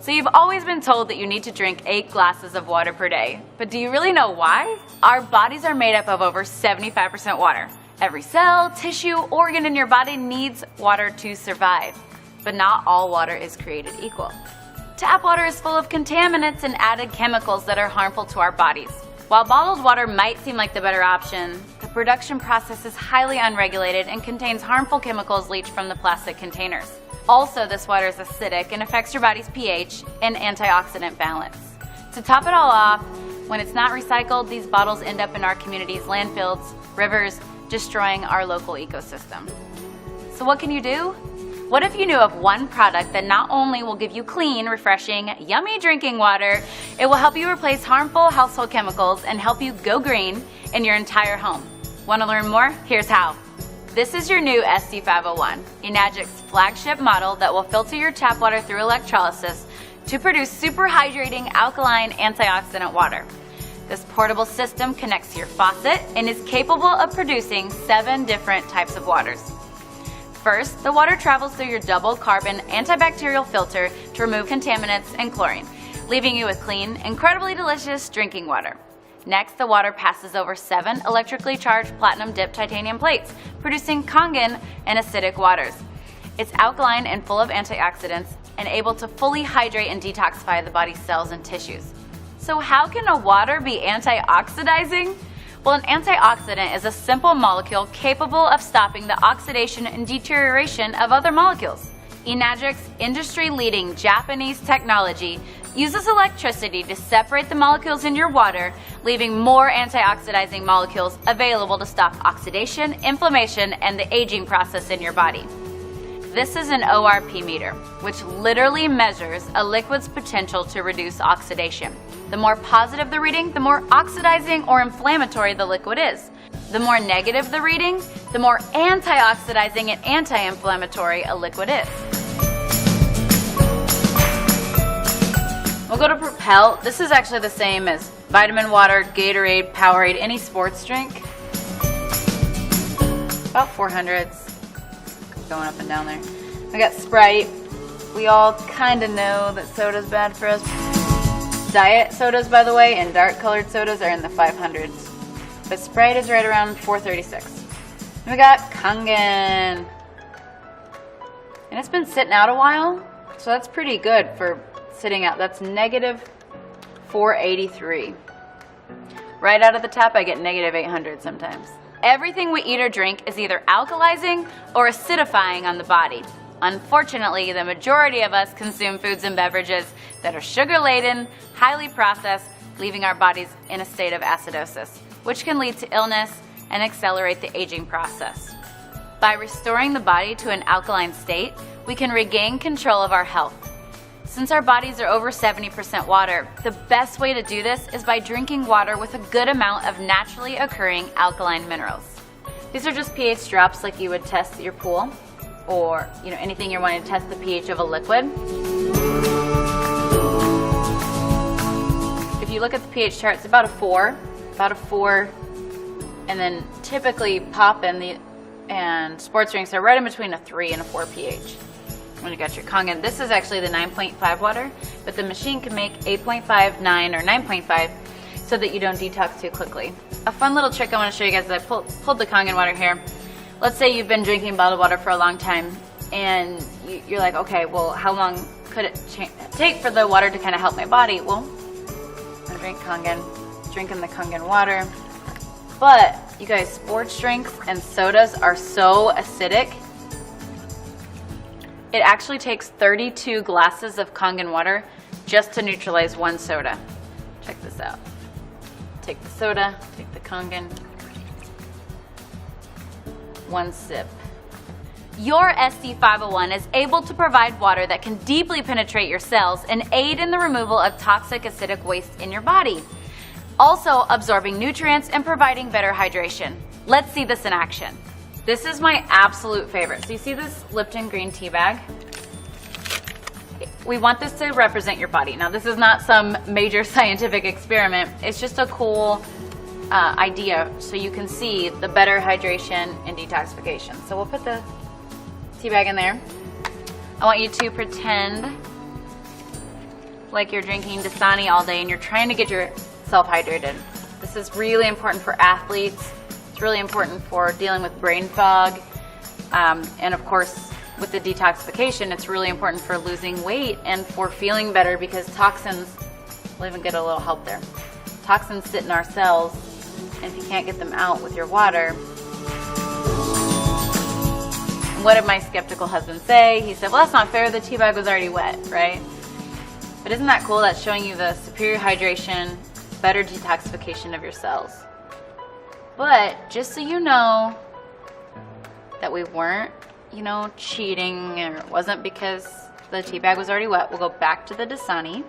So you've always been told that you need to drink 8 glasses of water per day, but do you really know why? Our bodies are made up of over 75% water. Every cell, tissue, organ in your body needs water to survive, but not all water is created equal. Tap water is full of contaminants and added chemicals that are harmful to our bodies. While bottled water might seem like the better option, the production process is highly unregulated and contains harmful chemicals leached from the plastic containers. Also, this water is acidic and affects your body's pH and antioxidant balance. To top it all off, when it's not recycled, these bottles end up in our community's landfills, rivers, destroying our local ecosystem. So what can you do? What if you knew of one product that not only will give you clean, refreshing, yummy drinking water, it will help you replace harmful household chemicals and help you go green in your entire home? Want to learn more? Here's how. This is your new SC501, Enagic's flagship model that will filter your tap water through electrolysis to produce super hydrating alkaline antioxidant water. This portable system connects to your faucet and is capable of producing 7 different types of waters. First, the water travels through your double carbon antibacterial filter to remove contaminants and chlorine, leaving you with clean, incredibly delicious drinking water. Next, the water passes over 7 electrically charged platinum-dipped titanium plates, producing Kangen and acidic waters. It's alkaline and full of antioxidants and able to fully hydrate and detoxify the body's cells and tissues. So how can a water be antioxidizing? Well, an antioxidant is a simple molecule capable of stopping the oxidation and deterioration of other molecules. Enagic's industry-leading Japanese technology uses electricity to separate the molecules in your water, leaving more antioxidizing molecules available to stop oxidation, inflammation, and the aging process in your body. This is an ORP meter, which literally measures a liquid's potential to reduce oxidation. The more positive the reading, the more oxidizing or inflammatory the liquid is. The more negative the reading, the more antioxidizing and anti-inflammatory a liquid is. We'll go to Propel. This is actually the same as vitamin water, Gatorade, Powerade, any sports drink. About 400s. Going up and down there. We got Sprite. We all kind of know that soda's bad for us. Diet sodas, by the way, and dark colored sodas are in the 500s. But Sprite is right around 436. And we got Kangen. And it's been sitting out a while, so that's pretty good for sitting out. That's negative 483. Right out of the tap, I get negative 800 sometimes. Everything we eat or drink is either alkalizing or acidifying on the body. Unfortunately, the majority of us consume foods and beverages that are sugar-laden, highly processed, leaving our bodies in a state of acidosis, which can lead to illness and accelerate the aging process. By restoring the body to an alkaline state, we can regain control of our health. Since our bodies are over 70% water, the best way to do this is by drinking water with a good amount of naturally occurring alkaline minerals. These are just pH drops like you would test your pool or anything you're wanting to test the pH of a liquid. If you look at the pH chart, it's about a 4, and then typically pop and sports drinks are right in between a 3 and a 4 pH. When you got your Kangen, this is actually the 9.5 water, but the machine can make 8.5, 9, or 9.5 so that you don't detox too quickly. A fun little trick I want to show you guys is I pulled the Kangen water here. Let's say you've been drinking bottled water for a long time, and you're like, okay, well, how long could it take for the water to kind of help my body? Well, I'm gonna drink Kangen, drinking the Kangen water. But you guys, sports drinks and sodas are so acidic. It actually takes 32 glasses of Kangen water just to neutralize one soda. Check this out. Take the soda, take the Kangen. 1 sip. Your SC501 is able to provide water that can deeply penetrate your cells and aid in the removal of toxic acidic waste in your body, also absorbing nutrients and providing better hydration. Let's see this in action. This is my absolute favorite. So you see this Lipton green tea bag? We want this to represent your body. Now, this is not some major scientific experiment. It's just a cool idea so you can see the better hydration and detoxification. So we'll put the tea bag in there. I want you to pretend like you're drinking Dasani all day and you're trying to get yourself hydrated. This is really important for athletes. It's really important for dealing with brain fog. And of course, with the detoxification, it's really important for losing weight and for feeling better, because toxins, we'll even get a little help there. Toxins sit in our cells, and if you can't get them out with your water. What did my skeptical husband say? He said, well, that's not fair. The tea bag was already wet, right? But isn't that cool? That's showing you the superior hydration, better detoxification of your cells. But just so you know that we weren't, cheating, and it wasn't because the tea bag was already wet. We'll go back to the Dasani.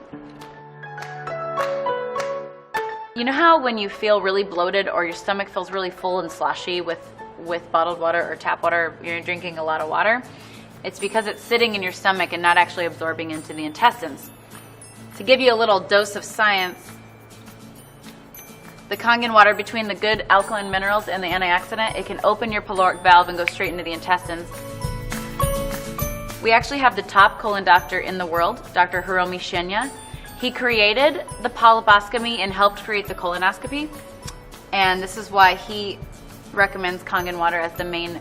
You know how when you feel really bloated or your stomach feels really full and sloshy with bottled water or tap water, you're drinking a lot of water? It's because it's sitting in your stomach and not actually absorbing into the intestines. To give you a little dose of science, the Kangen water, between the good alkaline minerals and the antioxidant, it can open your pyloric valve and go straight into the intestines. We actually have the top colon doctor in the world, Dr. Hiromi Shinya. He created the polyposcopy and helped create the colonoscopy. And this is why he recommends Kangen water as the main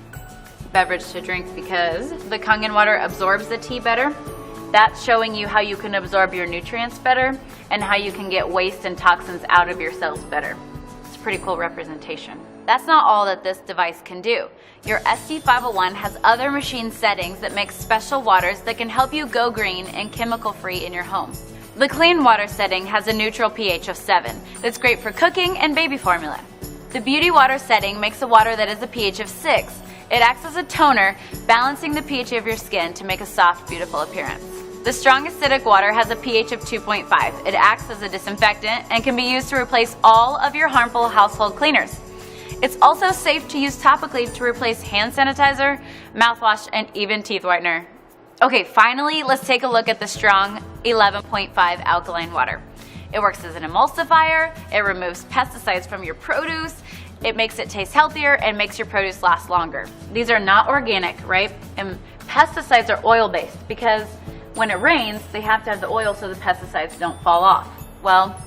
beverage to drink, because the Kangen water absorbs the tea better. That's showing you how you can absorb your nutrients better and how you can get waste and toxins out of your cells better. It's a pretty cool representation. That's not all that this device can do. Your SD501 has other machine settings that make special waters that can help you go green and chemical free in your home. The clean water setting has a neutral pH of 7 that's great for cooking and baby formula. The beauty water setting makes a water that is a pH of 6. It acts as a toner, balancing the pH of your skin to make a soft, beautiful appearance. The strong acidic water has a pH of 2.5. It acts as a disinfectant and can be used to replace all of your harmful household cleaners. It's also safe to use topically to replace hand sanitizer, mouthwash, and even teeth whitener. Okay, finally, let's take a look at the strong 11.5 alkaline water. It works as an emulsifier, it removes pesticides from your produce, it makes it taste healthier, and makes your produce last longer. These are not organic, right? And pesticides are oil-based because when it rains, they have to have the oil so the pesticides don't fall off. Well,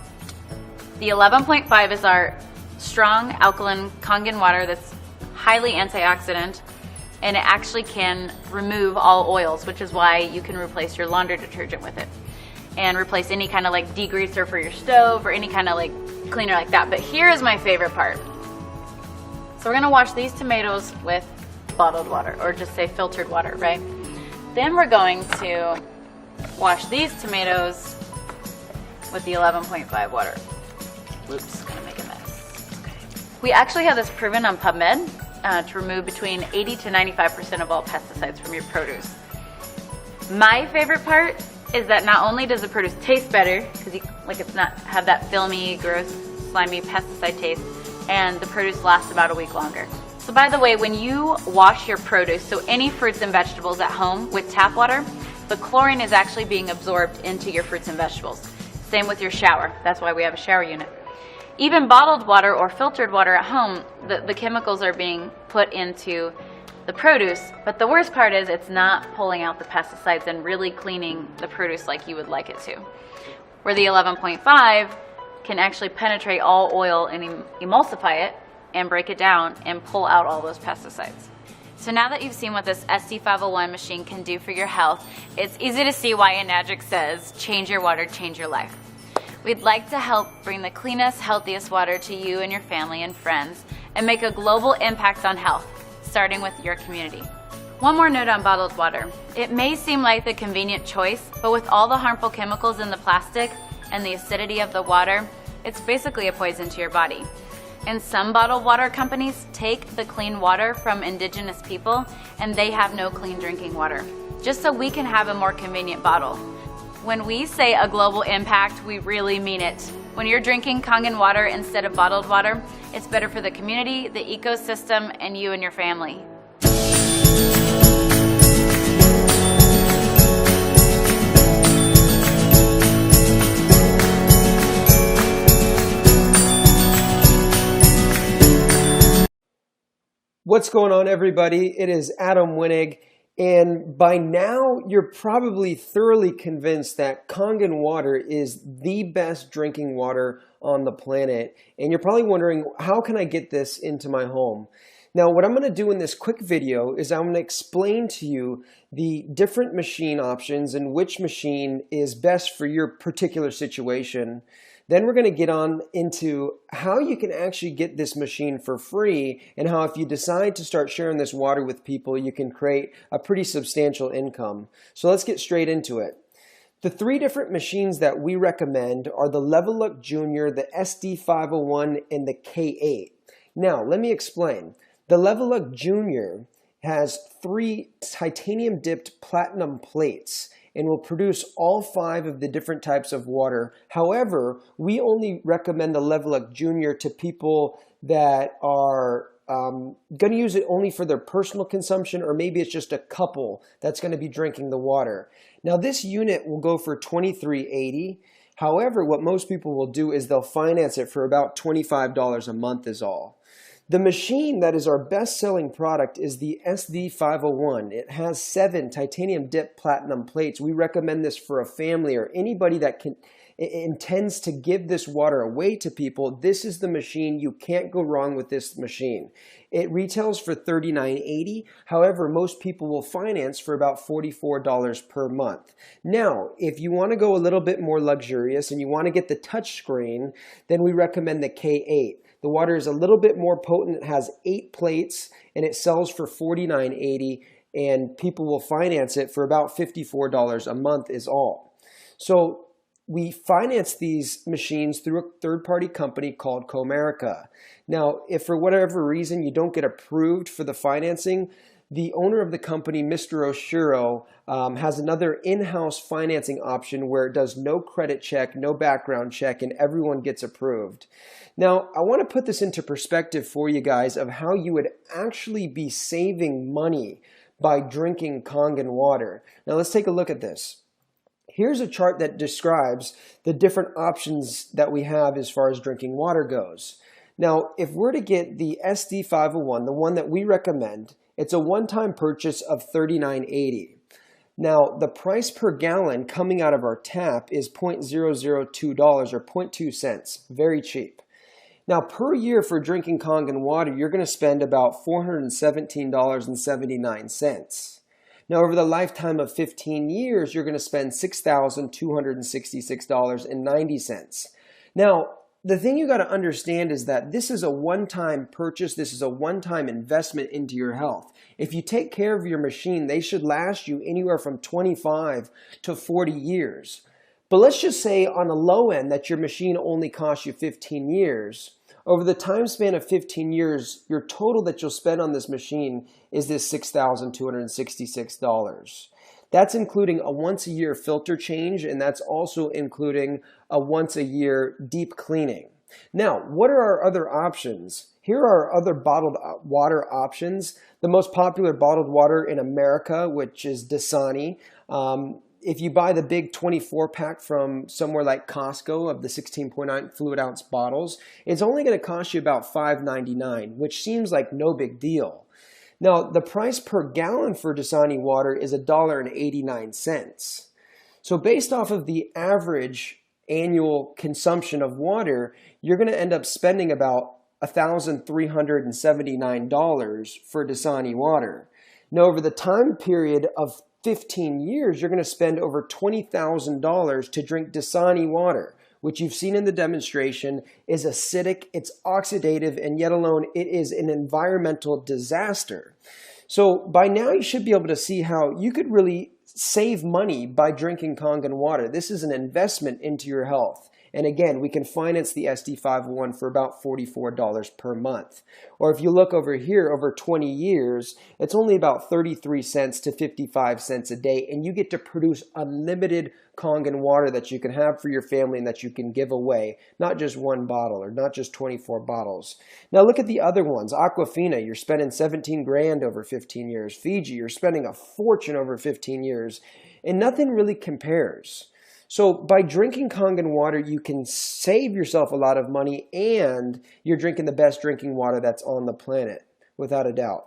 the 11.5 is our strong alkaline Kangen water that's highly antioxidant, and it actually can remove all oils, which is why you can replace your laundry detergent with it and replace any kind of like degreaser for your stove or any kind of like cleaner like that. But here is my favorite part. So we're gonna wash these tomatoes with bottled water, or just say filtered water, right? Then we're going to wash these tomatoes with the 11.5 water. Oops, gonna make a mess. Okay. We actually have this proven on PubMed to remove between 80 to 95% of all pesticides from your produce. My favorite part is that not only does the produce taste better, because it's not have that filmy, gross, slimy pesticide taste, and the produce lasts about a week longer. So by the way, when you wash your produce, so any fruits and vegetables at home with tap water, the chlorine is actually being absorbed into your fruits and vegetables. Same with your shower. That's why we have a shower unit. Even bottled water or filtered water at home, the chemicals are being put into the produce, but the worst part is it's not pulling out the pesticides and really cleaning the produce like you would like it to. Where the 11.5 can actually penetrate all oil and emulsify it and break it down and pull out all those pesticides. So now that you've seen what this SD501 machine can do for your health, it's easy to see why Enagic says, change your water, change your life. We'd like to help bring the cleanest, healthiest water to you and your family and friends and make a global impact on health, starting with your community. One more note on bottled water. It may seem like the convenient choice, but with all the harmful chemicals in the plastic and the acidity of the water, it's basically a poison to your body. And some bottled water companies take the clean water from indigenous people and they have no clean drinking water, just so we can have a more convenient bottle. When we say a global impact, we really mean it. When you're drinking Kangen water instead of bottled water, it's better for the community, the ecosystem, and you and your family. What's going on, everybody? It is Adam Winnig, And by now, you're probably thoroughly convinced that Kangen water is the best drinking water on the planet. And you're probably wondering, how can I get this into my home? Now, what I'm going to do in this quick video is I'm going to explain to you the different machine options and which machine is best for your particular situation. Then we're going to get on into how you can actually get this machine for free, and how if you decide to start sharing this water with people, you can create a pretty substantial income. So let's get straight into it. The three different machines that we recommend are the Level Up Junior, the SD501, and the K8. Now, let me explain. The Level Up Junior has 3 titanium dipped platinum plates and will produce all 5 of the different types of water. However, we only recommend the Level Up Junior to people that are going to use it only for their personal consumption, or maybe it's just a couple that's going to be drinking the water. Now, this unit will go for $23.80. However, what most people will do is they'll finance it for about $25 a month is all. The machine that is our best-selling product is the SD501. It has 7 titanium dip platinum plates. We recommend this for a family or anybody that intends to give this water away to people. This is the machine. You can't go wrong with this machine. It retails for $39.80. However, most people will finance for about $44 per month. Now, if you want to go a little bit more luxurious and you want to get the touch screen, then we recommend the K8. The water is a little bit more potent. It has 8 plates and it sells for $49.80, and people will finance it for about $54 a month is all. So we finance these machines through a third-party company called Comerica. Now, if for whatever reason you don't get approved for the financing, the owner of the company, Mr. Oshiro, has another in-house financing option where it does no credit check, no background check, and everyone gets approved. Now, I want to put this into perspective for you guys of how you would actually be saving money by drinking Kangen water. Now, let's take a look at this. Here's a chart that describes the different options that we have as far as drinking water goes. Now, if we're to get the SD501, the one that we recommend, it's a one-time purchase of $39.80. Now, the price per gallon coming out of our tap is $0.002 or 0.2 cents. Very cheap. Now, per year for drinking Kangen water, you're going to spend about $417.79. Now, over the lifetime of 15 years, you're going to spend $6,266.90. Now, the thing you got to understand is that this is a one-time purchase. This is a one-time investment into your health. If you take care of your machine, they should last you anywhere from 25 to 40 years. But let's just say on a low end that your machine only costs you 15 years. Over the time span of 15 years, your total that you'll spend on this machine is this $6,266. That's including a once-a-year filter change, and that's also including a once-a-year deep cleaning. Now, what are our other options? Here are our other bottled water options. The most popular bottled water in America, which is Dasani. If you buy the big 24-pack from somewhere like Costco of the 16.9 fluid ounce bottles, it's only going to cost you about $5.99, which seems like no big deal. Now, the price per gallon for Dasani water is $1.89. So based off of the average annual consumption of water, you're going to end up spending about $1,379 for Dasani water. Now, over the time period of 15 years, you're going to spend over $20,000 to drink Dasani water, which you've seen in the demonstration is acidic, it's oxidative, and yet alone it is an environmental disaster. So by now you should be able to see how you could really save money by drinking Kangen water. This is an investment into your health. And again, we can finance the SD501 for about $44 per month. Or if you look over here, over 20 years, it's only about 33 cents to 55 cents a day, and you get to produce unlimited Kangen water that you can have for your family and that you can give away, not just one bottle or not just 24 bottles. Now look at the other ones. Aquafina, you're spending 17 grand over 15 years. Fiji, you're spending a fortune over 15 years, and nothing really compares. So by drinking Kangen water, you can save yourself a lot of money, and you're drinking the best drinking water that's on the planet, without a doubt.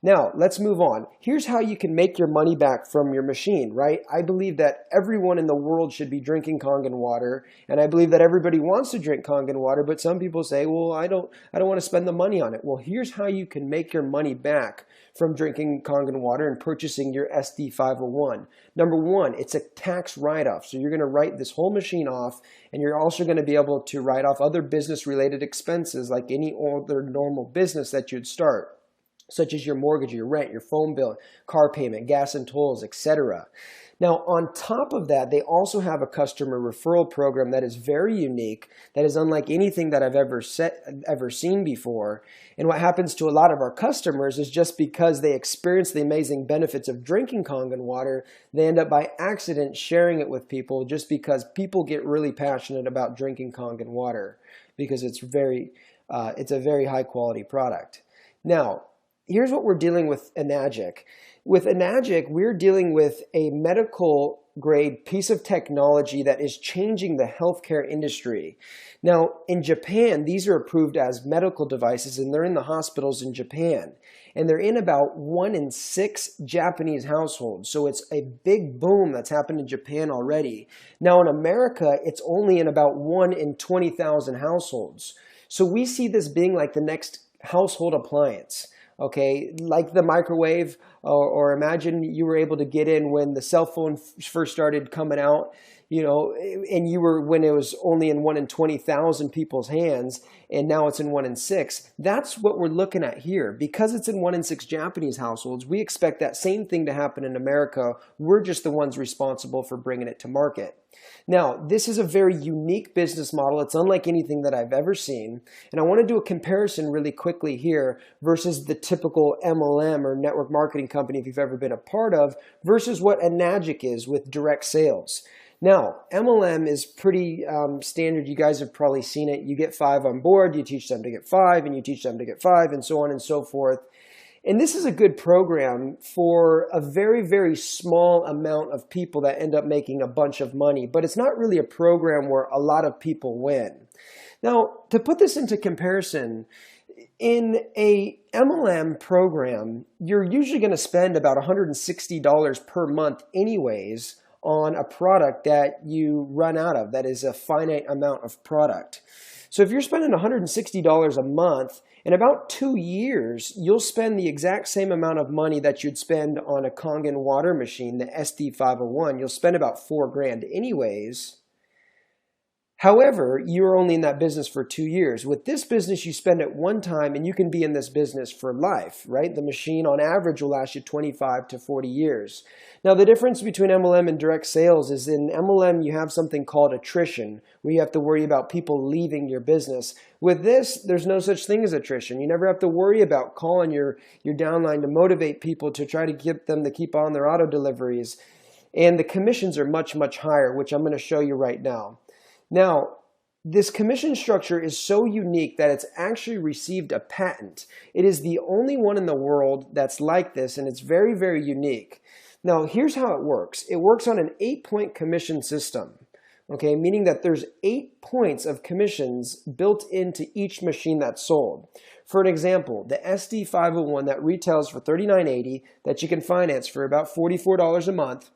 Now, let's move on. Here's how you can make your money back from your machine, right? I believe that everyone in the world should be drinking Kangen water, and I believe that everybody wants to drink Kangen water, but some people say, well, I don't want to spend the money on it. Well, here's how you can make your money back from drinking Kangen water and purchasing your SD501. Number one, it's a tax write-off. So you're going to write this whole machine off, and you're also going to be able to write off other business-related expenses like any other normal business that you'd start, such as your mortgage, your rent, your phone bill, car payment, gas and tolls, etc. Now, on top of that, they also have a customer referral program that is very unique, that is unlike anything that I've ever seen before. And what happens to a lot of our customers is just because they experience the amazing benefits of drinking Kangen water, they end up by accident sharing it with people just because people get really passionate about drinking Kangen water because it's a very high quality product. Now, here's what we're dealing with Enagic. With Enagic, we're dealing with a medical grade piece of technology that is changing the healthcare industry. Now, in Japan, these are approved as medical devices, and they're in the hospitals in Japan. And they're in about 1 in 6 Japanese households. So it's a big boom that's happened in Japan already. Now, in America, it's only in about 1 in 20,000 households. So we see this being like the next household appliance. Okay, like the microwave, or imagine you were able to get in when the cell phone first started coming out, and when it was only in 1 in 20,000 people's hands, and now it's in 1 in 6. That's what we're looking at here. Because it's in 1 in 6 Japanese households, we expect that same thing to happen in America. We're just the ones responsible for bringing it to market. Now, this is a very unique business model. It's unlike anything that I've ever seen. And I want to do a comparison really quickly here versus the typical MLM or network marketing company, if you've ever been a part of, versus what Enagic is with direct sales. Now, MLM is pretty standard. You guys have probably seen it. You get 5 on board, you teach them to get 5, and you teach them to get 5, and so on and so forth. And this is a good program for a very, very small amount of people that end up making a bunch of money. But it's not really a program where a lot of people win. Now, to put this into comparison, in a MLM program, you're usually going to spend about $160 per month anyways on a product that you run out of, that is a finite amount of product. So if you're spending $160 a month, in about 2 years, you'll spend the exact same amount of money that you'd spend on a Kangen water machine, the SD501. You'll spend about $4,000 anyways. However, you're only in that business for 2 years. With this business, you spend it one time and you can be in this business for life, right? The machine on average will last you 25 to 40 years. Now, the difference between MLM and direct sales is in MLM, you have something called attrition, where you have to worry about people leaving your business. With this, there's no such thing as attrition. You never have to worry about calling your downline to motivate people to try to get them to keep on their auto deliveries. And the commissions are much, much higher, which I'm going to show you right now. Now, this commission structure is so unique that it's actually received a patent. It is the only one in the world that's like this, and it's very, very unique. Now, here's how it works. It works on an 8-point commission system, okay, meaning that there's 8 points of commissions built into each machine that's sold. For an example, the SD501 that retails for $39.80 that you can finance for about $44 a month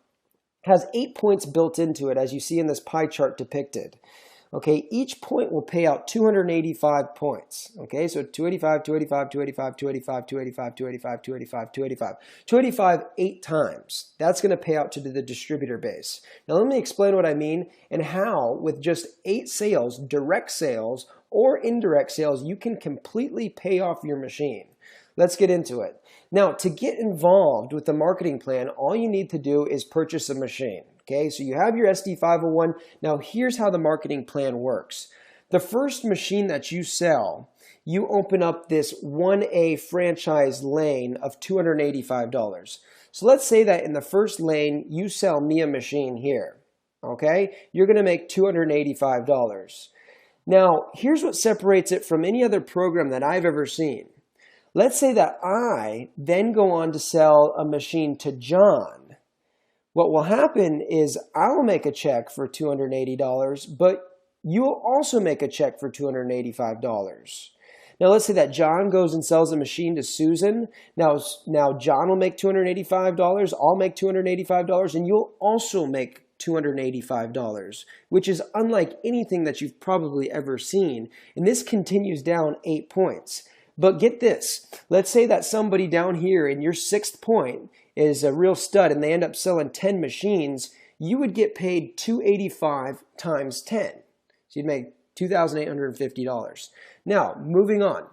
has 8 points built into it, as you see in this pie chart depicted. Okay, each point will pay out 285 points. Okay, so 285, 285, 285, 285, 285, 285, 285, 285. 285 8 times. That's going to pay out to the distributor base. Now let me explain what I mean and how with just 8 sales, direct sales or indirect sales, you can completely pay off your machine. Let's get into it. Now, to get involved with the marketing plan, all you need to do is purchase a machine. Okay, so you have your SD501. Now, here's how the marketing plan works. The first machine that you sell, you open up this 1A franchise lane of $285. So let's say that in the first lane, you sell me a machine here. Okay, you're going to make $285. Now, here's what separates it from any other program that I've ever seen. Let's say that I then go on to sell a machine to John. What will happen is I'll make a check for $280, but you'll also make a check for $285. Now let's say that John goes and sells a machine to Susan. Now John will make $285, I'll make $285, and you'll also make $285, which is unlike anything that you've probably ever seen. And this continues down 8 points. But get this, let's say that somebody down here in your 6th point is a real stud and they end up selling 10 machines. You would get paid $285 times 10. So you'd make $2,850. Now, moving on.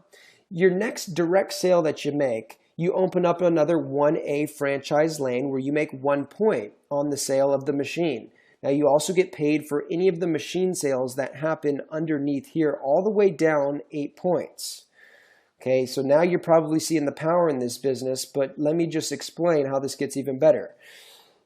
Your next direct sale that you make, you open up another 1A franchise lane where you make 1 point on the sale of the machine. Now, you also get paid for any of the machine sales that happen underneath here all the way down 8 points. Okay, so now you're probably seeing the power in this business, but let me just explain how this gets even better.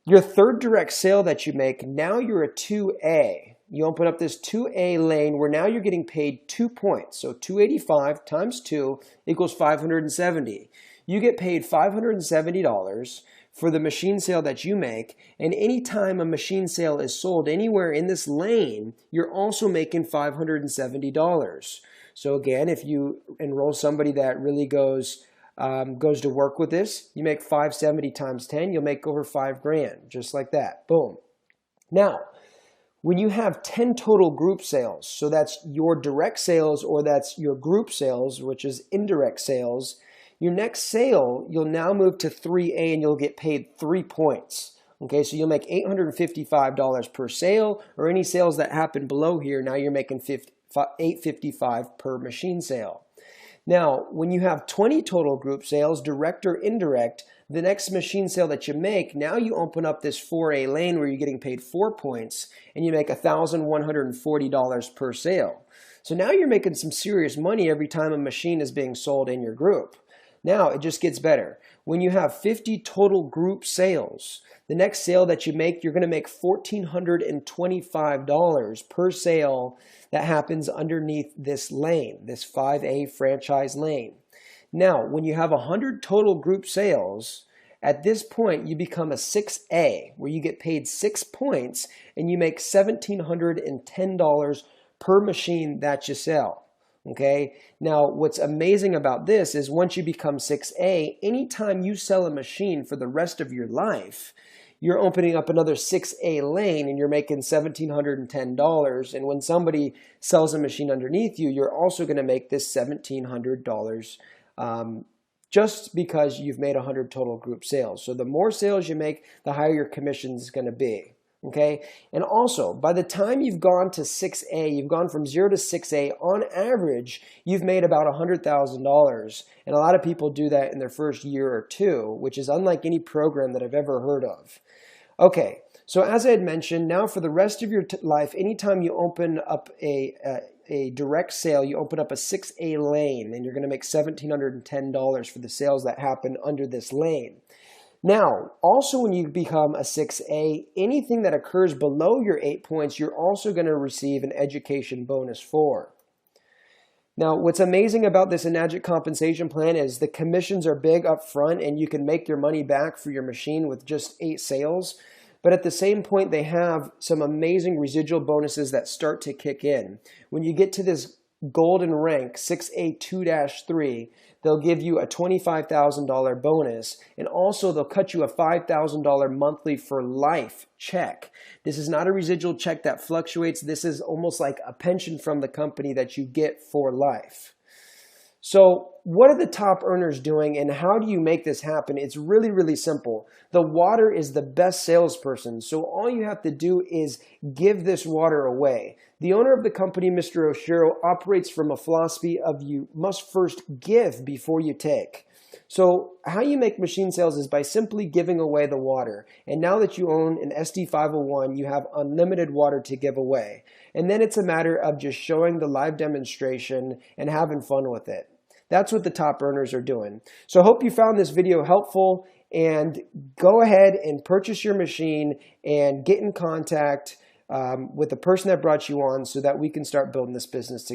Your third direct sale that you make, now you're a 2A. You open up this 2A lane where now you're getting paid 2 points. So 285 times 2 equals 570. You get paid $570 for the machine sale that you make, and anytime a machine sale is sold anywhere in this lane, you're also making $570. So again, if you enroll somebody that really goes to work with this, you make 570 times 10, you'll make over $5,000, just like that. Boom. Now, when you have 10 total group sales, so that's your direct sales or that's your group sales, which is indirect sales, your next sale, you'll now move to 3A and you'll get paid 3 points. Okay, so you'll make $855 per sale, or any sales that happen below here, now you're making $855 per machine sale. Now, when you have 20 total group sales, direct or indirect, the next machine sale that you make, now you open up this 4A lane where you're getting paid 4 points and you make $1,140 per sale. So now you're making some serious money every time a machine is being sold in your group. Now it just gets better. When you have 50 total group sales, the next sale that you make, you're going to make $1,425 per sale that happens underneath this lane, this 5A franchise lane. Now, when you have 100 total group sales, at this point you become a 6A, where you get paid 6 points and you make $1,710 per machine that you sell. Okay. Now, what's amazing about this is once you become 6A, anytime you sell a machine for the rest of your life, you're opening up another 6A lane and you're making $1,710. And when somebody sells a machine underneath you, you're also going to make this $1,700 just because you've made 100 total group sales. So the more sales you make, the higher your commission is going to be. Okay, and also by the time you've gone to 6A, you've gone from 0 to 6A, on average, you've made about $100,000. And a lot of people do that in their first year or two, which is unlike any program that I've ever heard of. Okay, so as I had mentioned, now for the rest of your life, anytime you open up a direct sale, you open up a 6A lane, and you're going to make $1,710 for the sales that happen under this lane. Now, also when you become a 6A, anything that occurs below your 8 points, you're also going to receive an education bonus for. Now, what's amazing about this Enagic compensation plan is the commissions are big up front and you can make your money back for your machine with just 8 sales. But at the same point, they have some amazing residual bonuses that start to kick in. When you get to this golden rank, 6A2-3, they'll give you a $25,000 bonus, and also they'll cut you a $5,000 monthly for life check. This is not a residual check that fluctuates. This is almost like a pension from the company that you get for life. So what are the top earners doing and how do you make this happen? It's really, really simple. The water is the best salesperson. So all you have to do is give this water away. The owner of the company, Mr. Oshiro, operates from a philosophy of you must first give before you take. So how you make machine sales is by simply giving away the water. And now that you own an SD501, you have unlimited water to give away. And then it's a matter of just showing the live demonstration and having fun with it. That's what the top earners are doing. So I hope you found this video helpful, and go ahead and purchase your machine and get in contact with the person that brought you on so that we can start building this business together.